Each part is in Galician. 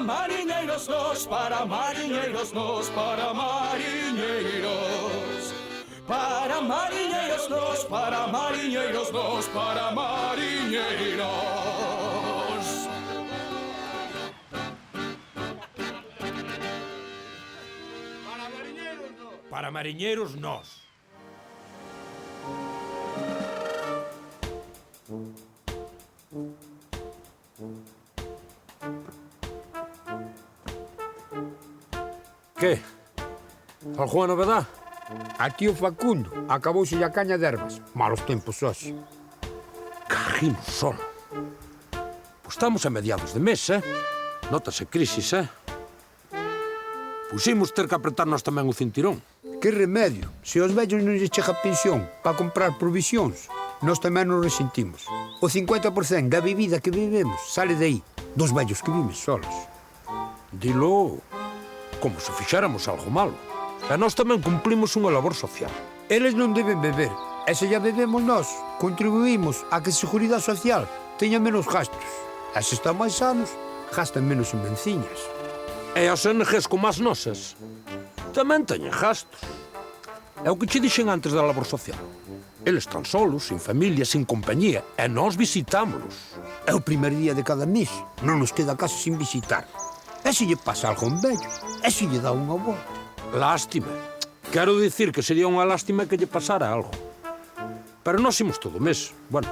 mariñeiros nós, para mariñeiros nós, para mariñeiros. Para mariñeiros nós, para mariñeiros nós, para mariñeiros. Para mariñeiros nós. Que? Algúa novedad? A tío Facundo acabouse a caña de ervas. Malos tempos hoxe. Carrino sol. Pois estamos a mediados de mes, Nótase crisis, Pois imos ter que apretarnos tamén o cintirón. Que remedio? Se aos vellos non lles chega pensión para comprar provisións, nós tamén nos resentimos. O 50% da vivida que vivemos sale de aí, dos vellos que viven solos. Dilo como se fixéramos algo malo. E nós tamén cumplimos unha labor social. Eles non deben beber, e se ya bebemos nós, contribuímos a que a Seguridade Social teña menos gastos. E se están máis sanos, gastan menos en benciñas. E as ONGs como as nosas tamén teñen gastos. É o que che dixen antes da labor social. Eles están solos, sin familia, sin compañía, e nós visitámolos. É o primer día de cada mes, non nos queda casa sin visitar. E se lle pasa algo en vello, e se lle dá unha volta. Lástima. Quero dicir que sería unha lástima que lle pasara algo. Pero nós imos todo o mes. Bueno,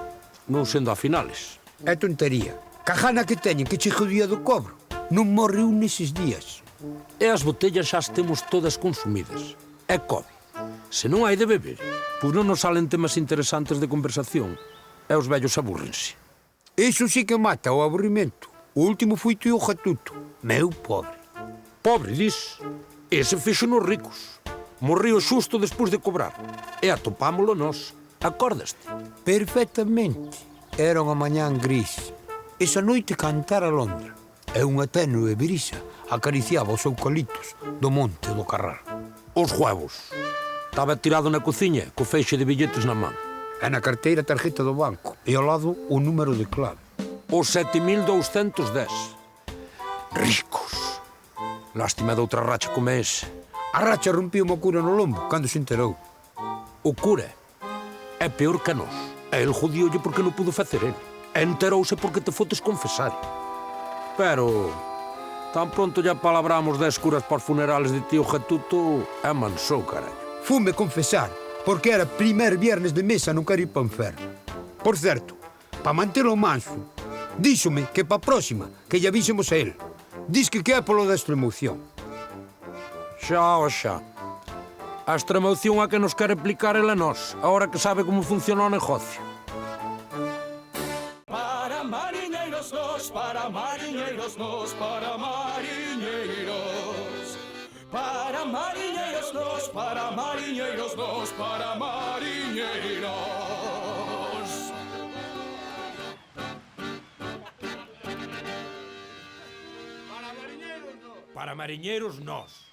non sendo a finales. É tontería. Cajana que teñen que chegue o día do cobro. Non morre un neses días. E as botellas xa as temos todas consumidas. É COVID. Se non hai de beber, pois non nos salen temas interesantes de conversación e os vellos aburrense. Iso sí que mata o aburrimento. O último foi tío Gatuto. Meu pobre. Pobre, dis. Ese fixo nos ricos. Morriu xusto despois de cobrar. E atopámolo nós. Acordaste? Perfectamente. Era unha mañán gris. Esa noite cantara Londra. E unha tenue brisa acariciaba os eucaliptos do monte do Carral. Os huevos. Estaba tirado na cociña, co feixe de billetes na man. E na carteira a tarjeta do banco. E ao lado o número de clave. Os 7.210. Ricos. Lástima de outra racha como ese. A racha rompiu uma cura no lombo cando se enterou. O cura é peor que nós. E el judíolle porque non pudo facer ele. E enterouse porque te fotes confesar. Pero tan pronto ya palabramos 10 curas para os funerales de tío Gatuto e mansou, carallo. Fume confesar, porque era primer viernes de mesa non quero ir pa inferno. Por certo, pa mantelo manso, díxome que pa próxima que lle avísemos a él. Diz que é polo da extremoción. Xa. A extremoción a que nos quere explicar ele a nós, agora que sabe como funciona o negocio. Para mariñeiros nós, para mariñeiros nós, para mariñeiros. Para mariñeiros nós, para mariñeiros nós, para mariñeiros. Para mariñeiros nós.